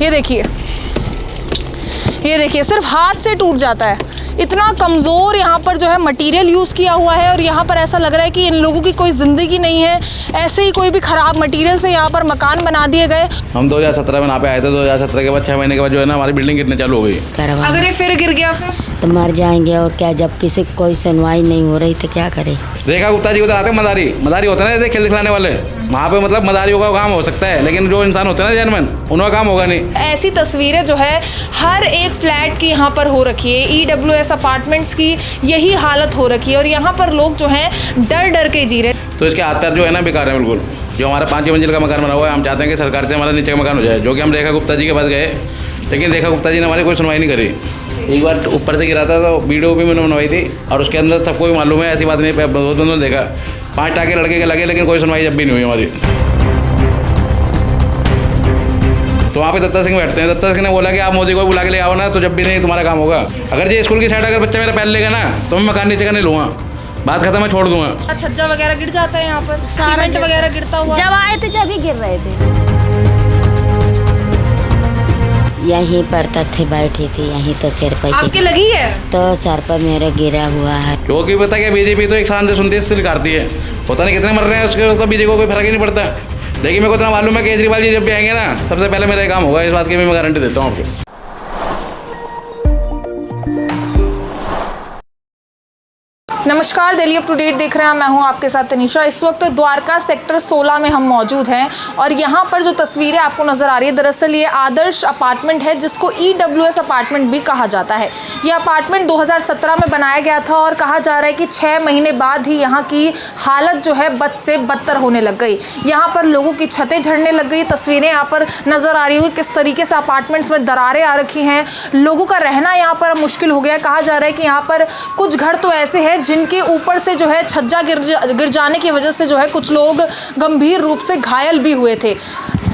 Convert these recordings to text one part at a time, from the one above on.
ये देखिए, ये देखिए, सिर्फ हाथ से टूट जाता है। इतना कमज़ोर यहाँ पर जो है मटेरियल यूज़ किया हुआ है और यहाँ पर ऐसा लग रहा है कि इन लोगों की कोई ज़िंदगी नहीं है। ऐसे ही कोई भी ख़राब मटेरियल से यहाँ पर मकान बना दिए गए। हम 2017 में यहाँ पे आए थे। 2017 के बाद 6 महीने के बाद जो है ना हमारी बिल्डिंग गिरने चालू हो गई। अगर ये फिर गिर गया तो मर जाएंगे और क्या। जब किसी कोई सुनवाई नहीं हो रही तो क्या करें। रेखा गुप्ता जी को तो आते हैं मदारी होते हैं ना, जैसे खेल दिखलाने वाले, वहाँ पे मतलब मदारियों का काम हो सकता है, लेकिन जो इंसान होते हैं ना जेनमैन, उनका काम होगा नहीं। ऐसी तस्वीरें जो है हर एक फ्लैट की यहाँ पर हो रखी है। EWS अपार्टमेंट्स की यही हालत हो रखी है और यहाँ पर लोग जो हैं डर डर के जी रहे। तो इसके हाथ पैर जो है ना बेकार है बिल्कुल। जो हमारा 5 मंजिल का मकान बना हुआ है, हम चाहते हैं कि सरकार से हमारा नीचे का मकान हो जाए, जो कि हम रेखा गुप्ता जी के पास गए, लेकिन रेखा गुप्ता जी ने हमारी कोई सुनवाई नहीं करी। एक बार ऊपर से गिरा था तो वीडियो भी मैंने बनवाई थी और उसके अंदर सबको भी मालूम है, ऐसी बात नहीं। दोनों देखा 5 टाके लड़के के लगे, लेकिन कोई सुनवाई जब भी नहीं हुई हमारी। तो वहाँ पे दत्ता सिंह बैठते हैं। दत्ता सिंह ने बोला कि आप मोदी को बुला के ले आओ ना, तो जब भी नहीं तुम्हारा काम होगा। अगर ये स्कूल की साइड अगर बच्चा मेरा पैर लेगा ना, तो मैं मकान नीचे का नहीं लूँगा, बात खत्म, मैं छोड़ दूँगा। छज्जा वगैरह गिर जाता है यहाँ पर, सीमेंट वगैरह गिरता हुआ। जब आए थे जब ही गिर रहे थे। यहीं पर थे, बैठी थी यहीं, तो सिर पर आपके लगी है तो सर पर मेरे गिरा हुआ है। क्योंकि पता क्या, बीजेपी तो एक शान से सुनती है, इससे निकारती है। पता नहीं कितने मर रहे हैं उसके, तो बीजेपी को कोई फर्क ही नहीं पड़ता। लेकिन मेरे को इतना मालूम है केजरीवाल जी जब भी आएंगे ना, सबसे पहले मेरा काम होगा, इस बात की भी मैं गारंटी देता हूँ आपको। नमस्कार, दिल्ली अप टू डेट देख रहे हैं। मैं हूं आपके साथ तनीषा। इस वक्त द्वारका सेक्टर 16 में हम मौजूद हैं और यहां पर जो तस्वीरें आपको नज़र आ रही है, दरअसल ये आदर्श अपार्टमेंट है, जिसको EWS अपार्टमेंट भी कहा जाता है। ये अपार्टमेंट 2017 में बनाया गया था और कहा जा रहा है कि 6 महीने बाद ही यहाँ की हालत जो है बद से बदतर होने लग गई। यहाँ पर लोगों की छतें झड़ने लग गई। तस्वीरें यहाँ पर नज़र आ रही होगी किस तरीके से अपार्टमेंट्स में दरारें आ रखी हैं। लोगों का रहना यहाँ पर मुश्किल हो गया है। कहा जा रहा है कि यहाँ पर कुछ घर तो ऐसे हैं जिनके ऊपर से जो है छज्जा गिर जाने की वजह से जो है कुछ लोग गंभीर रूप से घायल भी हुए थे।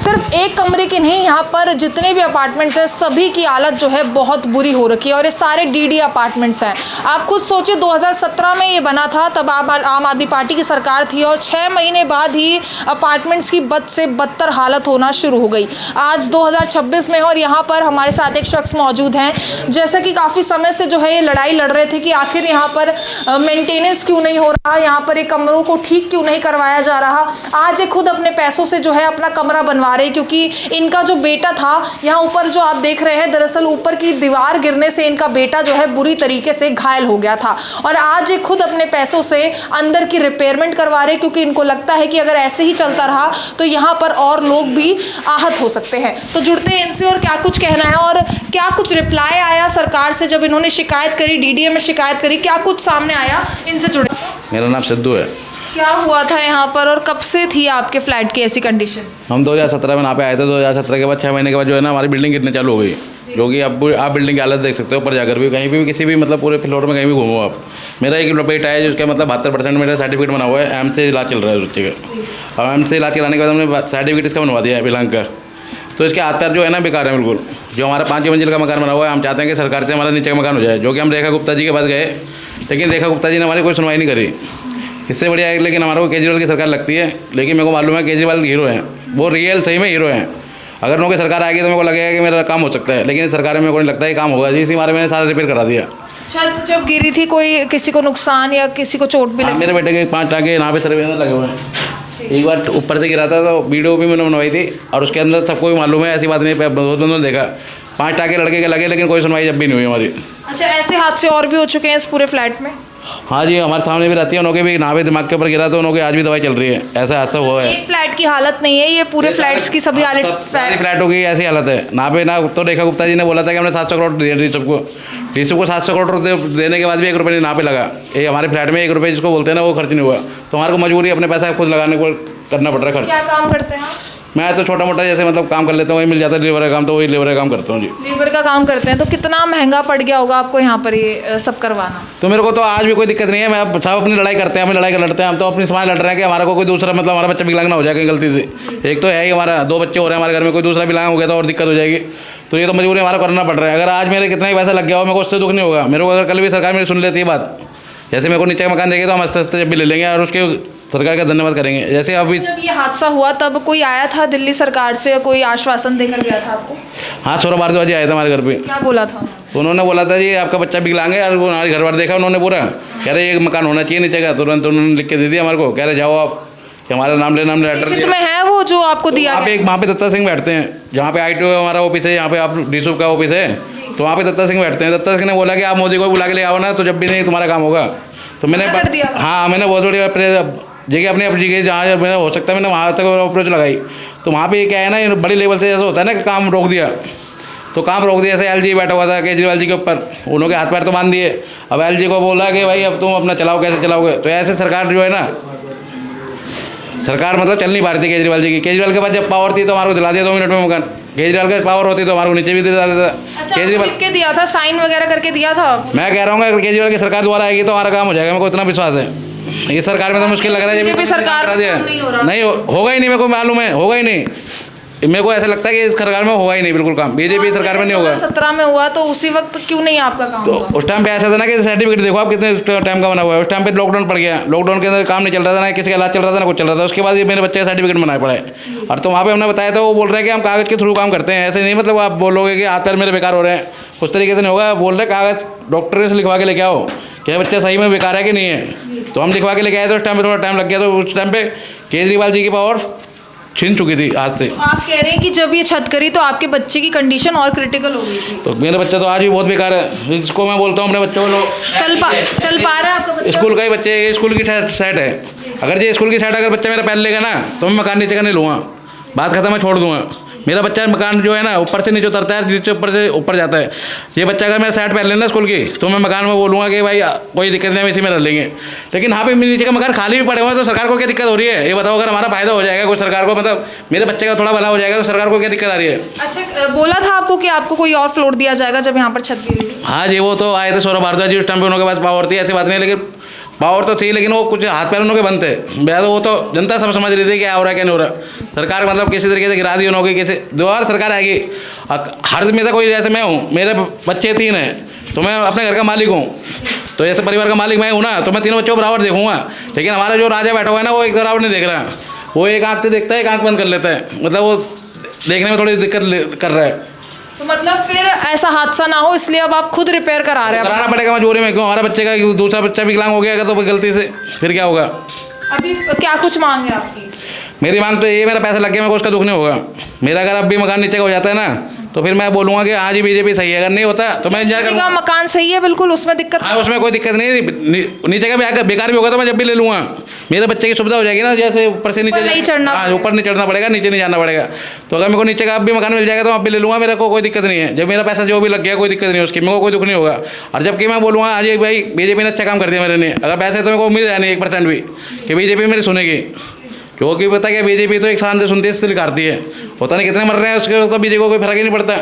सिर्फ एक कमरे की नहीं, यहाँ पर जितने भी अपार्टमेंट्स हैं सभी की हालत जो है बहुत बुरी हो रखी है और ये सारे DD अपार्टमेंट्स हैं। आप खुद सोचिए, 2017 में ये बना था, तब आम आदमी पार्टी की सरकार थी और 6 महीने बाद ही अपार्टमेंट्स की बद से बदतर हालत होना शुरू हो गई। आज 2026 में है और यहाँ पर हमारे साथ एक शख्स मौजूद हैं, जैसा कि काफ़ी समय से जो है ये लड़ाई लड़ रहे थे कि आखिर यहाँ पर मेंटेनेंस क्यों नहीं हो रहा, यहाँ पर एक कमरों को ठीक क्यों नहीं करवाया जा रहा। आज ये खुद अपने पैसों से जो है अपना कमरा बनवा रहे, क्योंकि इनका जो बेटा था, यहाँ ऊपर जो आप देख रहे हैं, दरअसल ऊपर की दीवार गिरने से इनका बेटा जो है बुरी तरीके से घायल हो गया था और आज ये खुद अपने पैसों से अंदर की रिपेयरमेंट करवा रहे, क्योंकि इनको लगता है कि अगर ऐसे ही चलता रहा तो यहाँ पर और लोग भी आहत हो सकते हैं। तो जुड़ते हैं इनसे और क्या कुछ कहना है और क्या कुछ रिप्लाई आया सरकार से जब इन्होंने शिकायत करी, DDA में शिकायत करी, क्या कुछ सामने आया, इनसे जुड़े। मेरा नाम सिद्धू है। क्या हुआ था यहाँ पर और कब से थी आपके फ्लैट की ऐसी कंडीशन? हम 2017 में यहाँ पे आए थे। 2017 के बाद 6 महीने के बाद जो है ना हमारी बिल्डिंग गिरने चालू हो गई, जो कि अब आप बिल्डिंग की हालत देख सकते हो। ऊपर जाकर भी कहीं भी किसी भी मतलब पूरे फ्लोर में कहीं भी घूमो आप, मेरा एक बेटा है जिसका मतलब 72% मेरा सर्टिफिकेट बना हुआ है। एम्स से इलाज चल रहा है उस बच्चे का, और एम्स से इलाज कराने के बाद हमने सर्टिफिकेट इसका बनवा दिया है विकलांग का। तो इसके हाथ पैर जो है ना बेकार है बिल्कुल। जो हमारा 5 मंजिल का मकान बना हुआ है, हम चाहते हैं कि सरकार से हमारा नीचे का मकान हो जाए, जो कि हम रेखा गुप्ता जी के पास गए, लेकिन रेखा गुप्ता जी ने हमारी कोई सुनवाई नहीं करी। इससे बढ़िया है, लेकिन हमारे को केजरीवाल की सरकार लगती है, लेकिन मेरे को मालूम है केजरीवाल हीरो हैं, वो रियल सही में हीरो हैं। अगर उनकी सरकार आएगी तो मेरे को लगेगा कि मेरा काम हो सकता है, लेकिन सरकार में मेरे को नहीं लगता है काम होगा। इसी मारे मैंने सारा रिपेयर करा दिया। छत जब गिरी थी, कोई किसी को नुकसान या किसी को चोट भी लगी? मेरे बेटे के 5 टाके यहाँ पे सर्वे लगे हुए हैं। एक बार ऊपर से गिरा था तो वीडियो भी मैंने बनवाई थी और उसके अंदर सबको भी मालूम है, ऐसी बात नहीं। दोनों देखा 5 टाके लड़के के लगे, लेकिन कोई सुनवाई जब भी नहीं हुई हमारी। अच्छा, ऐसे हादसे और भी हो चुके हैं इस पूरे फ्लैट में? हाँ जी, हमारे सामने भी रहती है। उनके भी नाभे दिमाग के ऊपर गिरा तो उनकी आज भी दवाई चल रही है। ऐसा हादसा हुआ है। एक फ्लैट की हालत नहीं है, ये पूरे फ्लैट्स की सभी हालत, सारी फ्लैटों की ऐसी हालत है। नाभे ना तो रेखा गुप्ता जी ने बोला था कि हमने 700 करोड़ दिए डी सबको। डी सबको 700 करोड़ देने के बाद भी 1 रुपये नहीं नाभे लगा। ये हमारे फ्लैट में 1 रुपये जिसको बोलते हैं ना, वो खर्च नहीं हुआ। तो हमारे को मजबूरी अपने पैसा खुद लगाने को करना पड़ रहा है खर्च। क्या काम करते हैं आप? मैं तो छोटा मोटा जैसे मतलब काम कर लेता हूँ, वही मिल जाता है लेबर का काम, तो वही लेबर का काम करता हूँ जी। लेबर का काम करते हैं तो कितना महंगा पड़ गया होगा आपको यहाँ पर ये सब करवाना? तो मेरे को तो आज भी कोई दिक्कत नहीं है। मैं अब सब अपनी लड़ाई करते हैं, हम लड़ाई कर लड़ते हैं। हम तो अपनी समाज लड़ रहे हैं कि हमारा कोई दूसरा मतलब हमारा बच्चा विकलांग ना हो जाए कहीं गलती से। एक तो है ही हमारा 2 बच्चे हो रहे हैं हमारे घर में, कोई दूसरा विकलांग हो गया तो और दिक्कत हो जाएगी। तो ये तो मजबूरी हमारा करना पड़ रहा है। अगर आज मेरे कितना ही पैसा लग गया हो, मेरे को उससे दुख नहीं होगा। मेरे को अगर कल भी सरकार मेरी सुन लेती है बात, जैसे मेरे को नीचे का मकान देगी तो हम आस्ते आस्ते जब भी ले लेंगे और उसके सरकार का धन्यवाद करेंगे। जैसे अभी जब ये हादसा हुआ तब कोई आया था दिल्ली सरकार से, कोई आश्वासन देकर गया था आपको? हाँ, सौरभ भारद्वाज जी आए थे हमारे घर पे। क्या बोला था? तो उन्होंने बोला था जी आपका बच्चा विकलांग है, और वो हमारे घर बार देखा उन्होंने पूरा, कह रहे एक मकान होना चाहिए नीचे का, तुरंत उन्होंने लिख के दे दिया हमारे को, कह रहे जाओ आप, कि हमारा नाम लेना, हमने लेटर लिखित दिया। में है वो जो आपको दिया वहाँ पे गया? वहाँ पे दत्ता सिंह बैठते हैं, जहाँ पे ITO हमारा ऑफिस है, यहाँ पे आप DSUP का ऑफिस है, तो वहाँ पे दत्ता सिंह बैठते हैं। दत्ता सिंह ने बोला कि आप मोदी को बुला के ले आओ ना, तो जब भी नहीं तुम्हारा काम होगा। तो मैंने मना कर दिया? हाँ, मैंने बहुत बड़ी जगह अपनी जगह जहाँ मैंने हो सकता है मैंने वहाँ तक अप्रोच लगाई। तो वहाँ पे क्या है ना, बड़ी लेवल से जैसा होता है ना कि काम रोक दिया, तो काम रोक दिया। जैसे LG बैठा हुआ था केजरीवाल जी के ऊपर, उन्होंने हाथ पैर तो बांध दिए। अब LG को बोला कि भाई अब तुम अपना चलाओ, कैसे चलाओगे। तो ऐसे सरकार जो है ना, सरकार मतलब चल नहीं पा रही थी केजरीवाल जी की। केजरीवाल के पास जब पावर थी तो हमारे को दिला दिया 2 मिनट में मकान। केजरीवाल के पावर होती तो हमारे को नीचे भी दिला देता। अच्छा, केजरीवाल लिख के दिया था, साइन वगैरह करके दिया था? मैं कह रहा हूँ अगर केजरीवाल की सरकार दोबारा आएगी तो हमारा काम हो जाएगा, मेरे को इतना विश्वास है। ये सरकार में तो मुश्किल लग रहा है। बीजेपी सरकार में काम नहीं हो रहा। नहीं होगा ही नहीं, मेरे को मालूम है, होगा ही नहीं। मेरे को ऐसा लगता है कि इस सरकार में होगा ही नहीं बिल्कुल काम, बीजेपी सरकार में नहीं होगा। 2017 में हुआ तो उसी वक्त क्यों नहीं आपका काम तो हुआ? उस टाइम पे ऐसा था ना कि सर्टिफिकेट देखो आप कितने टाइम का बना हुआ है। उस टाइम पे लॉकडाउन पड़ गया, लॉकडाउन के अंदर काम नहीं चल रहा था, ना किसी का इलाज चल रहा था, ना कुछ चल रहा था। उसके बाद ये मेरे बच्चे का सर्टिफिकेट बनाए पड़े। और तो वहाँ पे हमने बताया था, वो बोल रहे हैं कि हम कागज़ के थ्रू काम करते हैं। ऐसे नहीं मतलब आप बोलोगे कि हाथ पैर मेरे बेकार हो रहे हैं, उस तरीके से नहीं होगा। बोल रहे कागज़ डॉक्टर से लिखवा के लेके आओ क्या बच्चा सही में बेकार है कि नहीं है। तो हम लिखवा के लेके आए, तो उस टाइम पे थोड़ा टाइम लग गया। तो उस टाइम पे केजरीवाल जी की पावर छीन चुकी थी हाथ से। आप कह रहे हैं कि जब ये छत करी तो आपके बच्चे की कंडीशन और क्रिटिकल हो गई थी? तो मेरा बच्चा तो आज भी बहुत बेकार है। इसको मैं बोलता हूँ अपने बच्चों को, चल पा रहा है आपका बच्चा? स्कूल का ही बच्चे, स्कूल की सेट है। अगर ये स्कूल की सेट अगर बच्चा मेरा पहन लेगा ना, तो मैं मकान नीचे का नहीं लूँगा, बात खत्म, मैं छोड़ दूँगा। मेरा बच्चा मकान जो है ना ऊपर से नीचे उतरता है, नीचे ऊपर से ऊपर जाता है। ये बच्चा अगर मेरा सेट पहन लेना स्कूल की, तो मैं मकान में बोलूँगा कि भाई कोई दिक्कत नहीं, हम इसी में रह लेंगे। लेकिन यहाँ पे नीचे का मकान खाली भी पड़े हुए हैं, तो सरकार को क्या दिक्कत हो रही है ये बताओ। अगर हमारा फायदा हो जाएगा, कोई सरकार को मतलब मेरे बच्चे का थोड़ा भला हो जाएगा, तो सरकार को क्या दिक्कत आ रही है। अच्छा, बोला था आपको कि आपको कोई और फ्लोर दिया जाएगा जब यहाँ पर छत गिरी थी? हाँ जी, वो तो आए थे सौरभ भारद्वाज जी, उस टाइम पे उनके पास पावर थी, ऐसी बात नहीं। लेकिन पावर तो थी, लेकिन वो कुछ हाथ पैर उनके बनते हैं। वो तो जनता सब समझ रही थी क्या हो रहा है क्या नहीं हो रहा। सरकार मतलब किसी तरीके से गिरा दी उन्होंने, किसी दोबारा सरकार आएगी। हर में से कोई, जैसे मैं हूँ, मेरे बच्चे 3 हैं, तो मैं अपने घर का मालिक हूँ, तो ऐसे परिवार का मालिक मैं हूँ ना, तो मैं तीनों बच्चों को बराबर देखूंगा। लेकिन हमारा जो राजा बैठा हुआ है ना, वो एक बराबर नहीं देख रहा। वो एक आँख से देखता है, एक आँख बंद कर लेता है, मतलब वो देखने में थोड़ी दिक्कत कर रहा है। तो मतलब फिर ऐसा हादसा ना हो इसलिए अब आप खुद रिपेयर करा रहे हैं? कराना पड़ेगा मजबूरी में, क्यों हमारा बच्चे का दूसरा बच्चा विकलांग हो गया तो गलती से, फिर क्या होगा। अभी क्या कुछ मांग है आपकी? मेरी मांग तो ये, मेरा पैसा लग गया, मेरे को उसका दुख नहीं होगा। मेरा अगर अब भी मकान नीचे का हो जाता है ना, तो फिर मैं बोलूँगा कि हाँ जी बीजेपी सही है। अगर नहीं होता तो मैं इंतजार करूँगा। मकान सही है बिल्कुल, उसमें दिक्कत? हाँ, उसमें कोई दिक्कत नहीं। नीचे का भी बेकार भी होगा तो मैं जब भी ले लूँगा, मेरे बच्चे की सुविधा हो जाएगी ना। जैसे ऊपर से नीचे नहीं चढ़ना, हाँ ऊपर नहीं चढ़ना पड़ेगा, नीचे नहीं जाना पड़ेगा। तो अगर मेरे को नीचे का अब भी मकान मिल जाएगा तो अब भी ले लूँगा, मेरे को कोई दिक्कत नहीं है। जब मेरा पैसा जो भी लग गया कोई दिक्कत नहीं है उसकी, मेरे को कोई दुख नहीं होगा। और जबकि मैं बोलूँगा आज भाई बीजेपी ने अच्छा काम कर दिया मेरे लिए, अगर पैसे तो मेरे को उम्मीद है नहीं 1% भी कि बीजेपी मेरी सुनेगी। क्योंकि पता क्या, बीजेपी तो एक शान से सुनती है, इसलिए करती है। पता नहीं कितने मर रहे हैं उसके, तो बीजेपी को कोई फर्क ही नहीं पड़ता।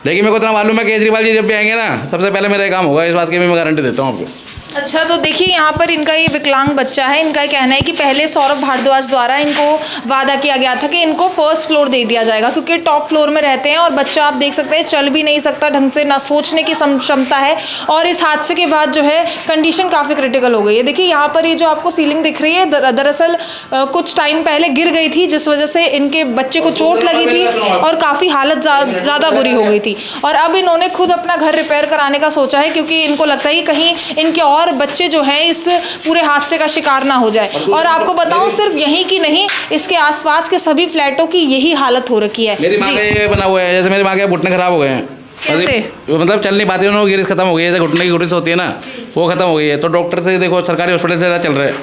लेकिन मेरे को इतना मालूम है केजरीवाल जी जब भी आएंगे ना, सबसे पहले मेरा काम होगा, इस बात की भी मैं गारंटी देता हूँ आपको। अच्छा, तो देखिए यहाँ पर इनका ये विकलांग बच्चा है, इनका कहना है कि पहले सौरभ भारद्वाज द्वारा इनको वादा किया गया था कि इनको फर्स्ट फ्लोर दे दिया जाएगा, क्योंकि टॉप फ्लोर में रहते हैं और बच्चा आप देख सकते हैं चल भी नहीं सकता ढंग से, ना सोचने की क्षमता है। और इस हादसे के बाद जो है कंडीशन काफ़ी क्रिटिकल हो गई है। देखिए यहाँ पर ये जो आपको सीलिंग दिख रही है, दरअसल कुछ टाइम पहले गिर गई थी, जिस वजह से इनके बच्चे को चोट लगी थी और काफ़ी हालत ज़्यादा बुरी हो गई थी। और अब इन्होंने खुद अपना घर रिपेयर कराने का सोचा है, क्योंकि इनको लगता है कि कहीं इनके और बच्चे जो हैं इस पूरे हादसे का शिकार ना हो जाए। और आपको बताऊं, सिर्फ यहीं की नहीं, इसके आसपास के सभी फ्लैटों की यही हालत हो रखी है। मेरी माँ का ये बना हुआ है, जैसे मेरी माँ के घुटने खराब हो गए हैं। कैसे? मतलब चल नहीं पाती, उन्होंने गिरिश खत्म हो गई है, जैसे घुटने की गुरिश होती है ना, वो खत्म हो गई है। तो डॉक्टर से देखो, सरकारी हॉस्पिटल से चल रहे हैं,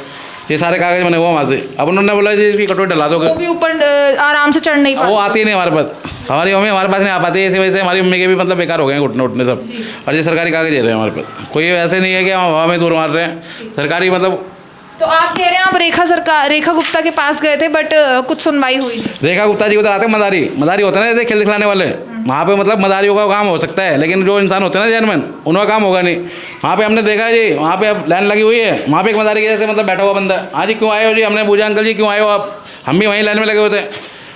ये सारे कागज बने हुए वहाँ से। अब उन्होंने बोला जी इसकी कटोरी डला दो, वो भी ऊपर आराम से चढ़ नहीं पाती, वो आती नहीं हमारे पास, हमारी मम्मी हमारे पास नहीं आ पाती है। इसी वजह से हमारी मम्मी के भी मतलब बेकार हो गए हैं घुटने उठने सब। और ये सरकारी कागज दे रहे हैं हमारे पास, कोई ऐसे नहीं है कि हम हवा में दूर मार रहे हैं, सरकारी मतलब। तो आप कह रहे हैं आप रेखा गुप्ता के पास गए थे, बट कुछ सुनवाई हुई नहीं? रेखा गुप्ता जी उधर आते हैं, मदारी होता है ना, जैसे खेल दिखलाने वाले, वहाँ पे मतलब मदारियों का काम हो सकता है, लेकिन जो इंसान होते हैं ना जेनमैन, उनका काम होगा नहीं। वहाँ पे हमने देखा जी, वहाँ पे अब लाइन लगी हुई है, वहाँ पे एक मदारी के जैसे मतलब बैठा हुआ बंदा, हाँ जी क्यों आए हो जी, हमने पूछा अंकल जी क्यों आए हो आप, हम भी वहीं लाइन में लगे हुए थे।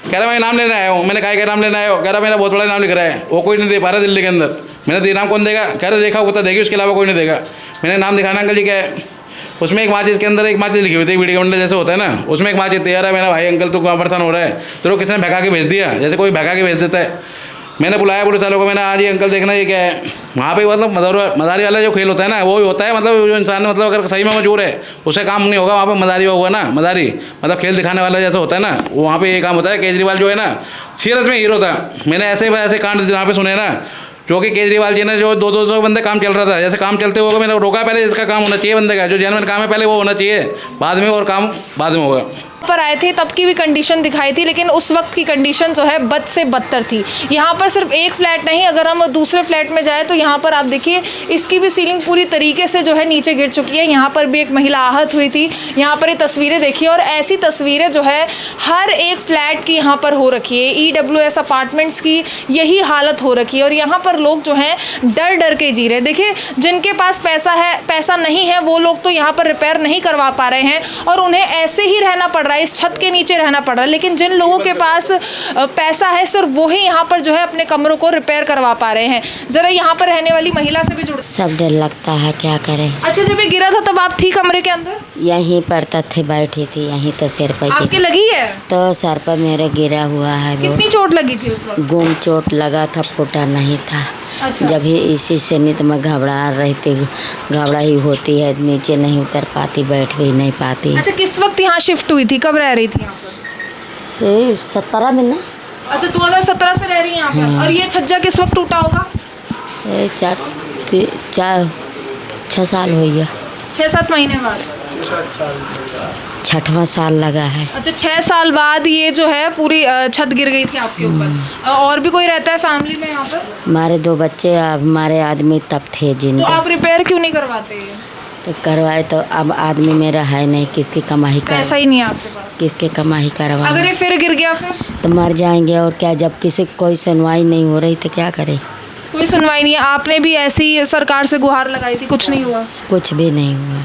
कह रहा मैं नाम लेने आया हूँ। मैंने कहा क्या नाम लेने आया हो? कह रहा मेरा बहुत बड़ा नाम लिख रहा है, वो कोई नहीं दे पा रहा दिल्ली के अंदर। मैंने नाम कौन देगा? कह रहे रेखा गुप्ता देगी, उसके अलावा कोई नहीं देगा। मैंने नाम दिखाना अंकल जी क्या है? उसमें एक माचिस के अंदर एक माचिस लिखी हुई थी, वीडियो मंडल जैसे होता है ना, उसमें एक माचिस तैयार है। मेरा भाई अंकल तू कहाँ परेशान हो रहा है, तो किसने भगा के भेज दिया, जैसे कोई भगा के भेज देता है। मैंने बुलाया पुलिस वालों को, मैंने आज ये अंकल देखना ये क्या है। वहाँ पे मतलब मदारी वाला जो खेल होता है ना, वो ही होता है। मतलब जो इंसान मतलब अगर सही में मजबूर है उसे काम नहीं होगा। वहाँ पे मदारी हुआ ना, मदारी मतलब खेल दिखाने वाला जैसा होता है ना, वो वहाँ पे ये काम होता है। केजरीवाल जो है ना, सीरियस में हीरो था। मैंने ऐसे कांड यहाँ पे सुने ना, जो कि केजरीवाल जी ने जो 200 बंदे काम चल रहा था, जैसे काम चलते होगा मैंने रोका। पहले इसका काम होना चाहिए बंदे का, जो जेन्युइन काम है पहले वो होना चाहिए, बाद में और काम बाद में होगा। पर आए थे तब की भी कंडीशन दिखाई थी, लेकिन उस वक्त की कंडीशन जो है बद से बदतर थी। यहाँ पर सिर्फ एक फ्लैट नहीं, अगर हम दूसरे फ्लैट में जाए तो यहाँ पर आप देखिए इसकी भी सीलिंग पूरी तरीके से जो है नीचे गिर चुकी है। यहाँ पर भी एक महिला आहत हुई थी। यहाँ पर ये तस्वीरें देखिए, और ऐसी तस्वीरें जो है हर एक फ्लैट की यहाँ पर हो रखी है। EWS अपार्टमेंट्स की यही हालत हो रखी है, और यहाँ पर लोग जो हैं डर डर के जी रहे हैं। देखिए जिनके पास पैसा है, पैसा नहीं है, वो लोग तो यहाँ पर रिपेयर नहीं करवा पा रहे हैं और उन्हें ऐसे ही रहना पड़ रहा है, इस छत के नीचे रहना पड़ रहा है। लेकिन जिन लोगों के पास पैसा है, सिर्फ वही यहाँ पर जो है अपने कमरों को रिपेयर करवा पा रहे हैं। जरा यहाँ पर रहने वाली महिला से भी जुड़। सब डर लगता है, क्या करें। अच्छा, जब ये गिरा था तब आप थी कमरे के अंदर? यहीं पर थे, बैठी थी यहीं, तो सिर पर आपके लगी है? तो सर पर मेरे गिरा हुआ है। वो कितनी चोट लगी थी उस वक्त? गुम चोट लगा था, फूटा नहीं था। अच्छा। जब ही इसी से नहीं तो मैं घबरा रही थी, घबराई होती है, नीचे नहीं उतर पाती, बैठ भी नहीं पाती। अच्छा, किस वक्त यहाँ शिफ्ट हुई थी, कब रह रही थी यहाँ पर? 17 में ना। अच्छा, 2017 से रह रही हैं यहाँ पर। और ये छज्जा किस वक्त टूटा होगा? 6 साल हो गया। 6-7 महीने बाद। 6वां साल लगा है। अच्छा, 6 साल बाद ये जो है पूरी छत गिर गई थी आपके ऊपर। और भी कोई रहता है फैमिली में यहाँ पर? हमारे 2 बच्चे, हमारे आदमी तब थे तो जिनके। आप रिपेयर क्यों नहीं करवाते? तो करवाए तो अब आदमी मेरा है नहीं, किसकी कमाई कर, पैसा ही नहीं है आपके पास। किसके कमाई करवा। अगर ये फिर गिर गया फिर? तो मर जाएंगे और क्या। जब किसी कोई सुनवाई नहीं हो रही तो क्या करे। कोई सुनवाई नहीं है। आपने भी ऐसी सरकार से गुहार लगाई थी, कुछ नहीं हुआ? कुछ भी नहीं हुआ।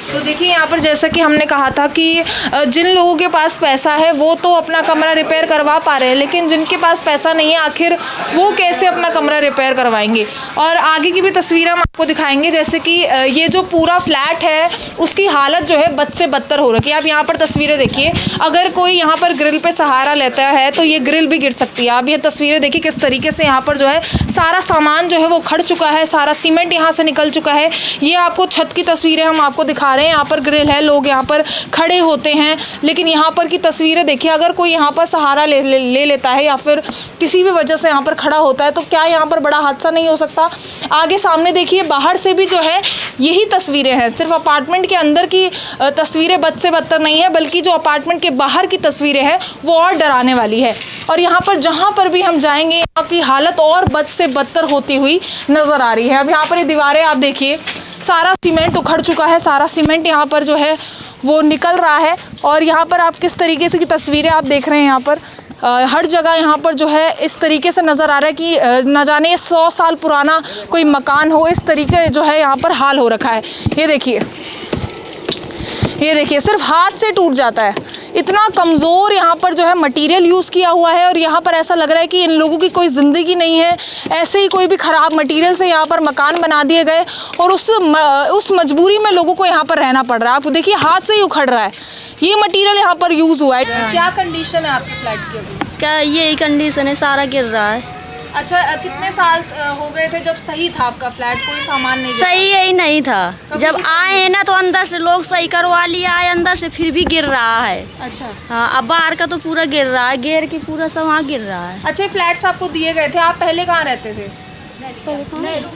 तो देखिए यहाँ पर जैसा कि हमने कहा था कि जिन लोगों के पास पैसा है वो तो अपना कमरा रिपेयर करवा पा रहे हैं, लेकिन जिनके पास पैसा नहीं है आखिर वो कैसे अपना कमरा रिपेयर करवाएंगे। और आगे की भी तस्वीर हम आपको दिखाएंगे, जैसे कि ये जो पूरा फ्लैट है उसकी हालत जो है बद से बदतर हो रखी है। आप यहाँ पर तस्वीरें देखिए, अगर कोई यहाँ पर ग्रिल पे सहारा लेता है तो ये ग्रिल भी गिर सकती है। आप ये तस्वीरें देखिए किस तरीके से यहाँ पर जो है सारा सामान जो है वो खड़ चुका है, सारा सीमेंट यहाँ से निकल चुका है। ये आपको छत की तस्वीरें हम आपको दिखा रहे हैं। यहाँ पर ग्रिल है, लोग यहाँ पर खड़े होते हैं, लेकिन यहाँ पर की तस्वीरें देखिए, अगर कोई यहाँ पर सहारा ले लेता है या फिर किसी भी वजह से यहाँ पर खड़ा होता है तो क्या यहाँ पर बड़ा हादसा नहीं हो सकता। आगे सामने देखिए, बाहर से भी जो है यही तस्वीरें हैं। सिर्फ अपार्टमेंट के अंदर की तस्वीरें बद से बदतर नहीं है, बल्कि जो अपार्टमेंट के बाहर की तस्वीरें हैं वो और डराने वाली है। और यहाँ पर जहाँ पर भी हम जाएंगे यहाँ की हालत और बद से बदतर होती हुई नज़र आ रही है। अब यहाँ पर ये दीवारें आप देखिए, सारा सीमेंट उखड़ चुका है, सारा सीमेंट यहाँ पर जो है वो निकल रहा है। और यहाँ पर आप किस तरीके से की तस्वीरें आप देख रहे हैं, यहाँ पर हर जगह यहाँ पर जो है इस तरीके से नज़र आ रहा है कि न जाने 100 साल पुराना कोई मकान हो, इस तरीके जो है यहाँ पर हाल हो रखा है। ये देखिए, ये देखिए, सिर्फ हाथ से टूट जाता है, इतना कमज़ोर यहाँ पर जो है मटेरियल यूज़ किया हुआ है। और यहाँ पर ऐसा लग रहा है कि इन लोगों की कोई ज़िंदगी नहीं है, ऐसे ही कोई भी ख़राब मटेरियल से यहाँ पर मकान बना दिए गए और उस मजबूरी में लोगों को यहाँ पर रहना पड़ रहा है। आप देखिए, हाथ से ही उखड़ रहा है, ये मटेरियल यहाँ पर यूज़ हुआ है। क्या कंडीशन है आपके फ्लैट की अभी? क्या यही कंडीशन है, सारा गिर रहा है। अच्छा, कितने साल हो गए थे जब सही था आपका फ्लैट, कोई सामान नहीं गिरा? सही यही नहीं था। जब आए हैं ना तो अंदर से लोग सही करवा लिया है, अंदर से फिर भी गिर रहा है। अच्छा। हाँ, अब बाहर का तो पूरा गिर रहा है, घेर के पूरा सब वहाँ गिर रहा है। अच्छा, फ्लैट्स आपको दिए गए थे, आप पहले कहाँ रहते थे?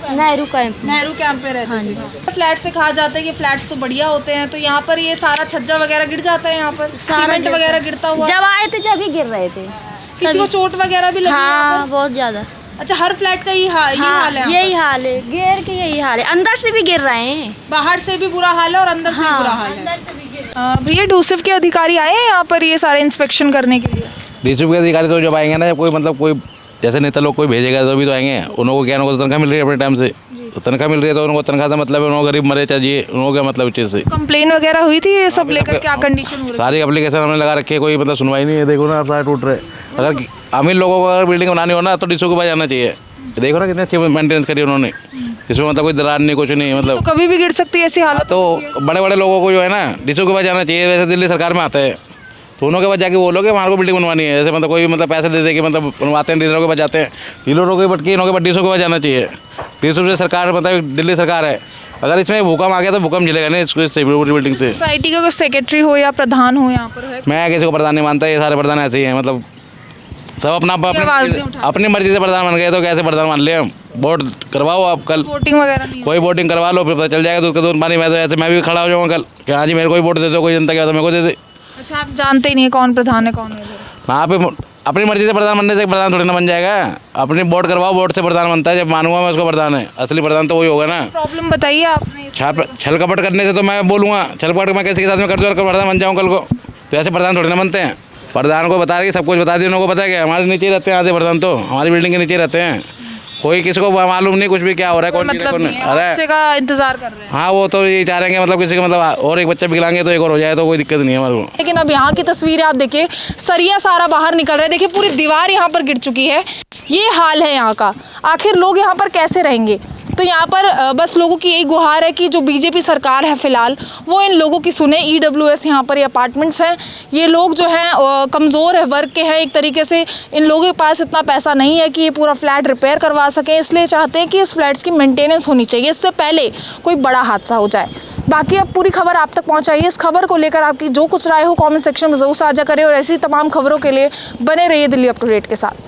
नेहरू कैंप। नेहरू कैंप पे रहते थे। फ्लैट से कहा जाता है कि फ्लैट्स तो बढ़िया होते हैं, तो यहाँ पर ये सारा छज्जा वगैरह गिर जाता है, यहाँ पर सीमेंट वगैरह गिरता हुआ। जब आए थे जब ही गिर रहे थे। किसी को चोट वगैरह भी लगी? हाँ, बहुत ज्यादा। अच्छा, हर फ्लैट का यही हाल है? यही हाल है, घेर के यही हाल है, अंदर से भी गिर रहे हैं। बाहर से भी बुरा हाल है और अंदर से भी बुरा हाल है। भैया, डूसिफ के अधिकारी आए हैं यहाँ पर ये सारे इंस्पेक्शन करने के लिए? डीसीपी के अधिकारी तो जब आएंगे ना, जब कोई मतलब कोई जैसे नेता लोग कोई भेजेगा तो भी तो आएंगे। उनको क्या, उनको तनख्वाह मिल रही है अपने टाइम से, तो तनख्वाह मिल रही है तो उनको तनख्वाह का मतलब है, उनको गरीब मरे चाहिए, उनको क्या मतलब चीज़ से। कंप्लेन वगैरह हुई थी ये सब लेकर, क्या कंडीशन हो रही है? सारी एप्लीकेशन हमने लगा रखी है, कोई मतलब सुनवाई नहीं है। देखो ना, फ्लैट टूट रहे। अगर अमीर लोगों को अगर बिल्डिंग बनानी हो ना तो डीसीपी के पास जाना चाहिए। देखो ना कितनी अच्छी मेंटेनेंस करी उन्होंने। इसमें मतलब कोई दरार नहीं, कुछ नहीं, मतलब तो कभी भी गिर सकती है ऐसी हालत। तो बड़े बड़े लोगों को जो है ना डीसो के पास जाना चाहिए, वैसे दिल्ली सरकार में आता है तो उन्हों के पास जाके बोलो कि हमारे को बिल्डिंग बनवानी है, जैसे मतलब कोई मतलब पैसे दे के मतलब बनवाते हैं, डीलरों के पास जाते हैं, डीलरों के बटके इन्हों के पास डीसो के पास जाना चाहिए। डीसो से सरकार मतलब दिल्ली सरकार है, अगर इसमें भूकंप आ गया तो भूकंप झेलेगा नहीं इसको बिल्डिंग से। सोसाइटी का कोई सेक्रेटरी हो या प्रधान हो यहाँ पर है? मैं किसी को प्रधान नहीं मानता, ये सारे प्रधान ऐसे ही हैं, मतलब सब अपना आवाज़ नहीं उठाते। अपनी मर्जी से प्रधान बन गए तो कैसे प्रधान मान ले हम। वोट करवाओ आप कल, वोटिंग वगैरह नहीं कोई वोटिंग करवा लो, फिर पता चल जाएगा दूध का दूध पानी। मैं तो ऐसे मैं भी खड़ा हो जाऊँगा कल कि हाँ जी मेरे को ही वोट दे दो, कोई जनता क्या मेरे को दे दे। अच्छा, आप जानते ही नहीं है कौन प्रधान है कौन है? वहाँ पे अपनी मर्जी से प्रधान बनने से प्रधान थोड़ी ना बन जाएगा। अपनी वोट करवाओ, वोट से प्रधान बनता है, जब मानूंगा मैं उसको प्रधान है, असली प्रधान तो वही होगा ना। प्रॉब्लम बताइए आपने। छल कपट करने से तो मैं बोलूँगा, छल कपट मैं किसी के साथ में कर दूँ और प्रधान बन जाऊँ कल को, तो ऐसे प्रधान थोड़ी ना बनते हैं। प्रधान को बता रही सब कुछ बता दी, उनको पता है क्या हमारे नीचे रहते हैं आधे प्रधान, तो हमारी बिल्डिंग के नीचे रहते हैं, कोई किसी को मालूम नहीं कुछ भी क्या हो रहा है, कौन मतलब कौन नहीं है, अरे हादसे का इंतजार कर रहे हैं। हाँ वो तो ये चाह रहे हैं मतलब किसी का मतलब और एक बच्चा बिगलाएंगे तो एक और हो जाए तो कोई दिक्कत नहीं है हमारे को। लेकिन अब यहाँ की तस्वीरें आप देखिए, सरिया सारा बाहर निकल रहा है, देखिए पूरी दीवार यहाँ पर गिर चुकी है। ये हाल है यहाँ का, आखिर लोग यहाँ पर कैसे रहेंगे? तो यहाँ पर बस लोगों की यही गुहार है कि जो बीजेपी सरकार है फिलहाल वो इन लोगों की सुने। ईडब्ल्यूएस यहाँ पर ये अपार्टमेंट्स हैं, ये लोग जो हैं कमज़ोर है वर्ग के हैं एक तरीके से, इन लोगों के पास इतना पैसा नहीं है कि ये पूरा फ्लैट रिपेयर करवा सकें, इसलिए चाहते हैं कि इस फ्लैट्स की मेंटेनेंस होनी चाहिए इससे पहले कोई बड़ा हादसा हो जाए। बाकी अब पूरी खबर आप तक पहुँचाइए, इस खबर को लेकर आपकी जो कुछ राय हो कॉमेंट सेक्शन में ज़रूर साझा करें और ऐसी तमाम खबरों के लिए बने रहिए दिल्ली अप टू डेट के साथ।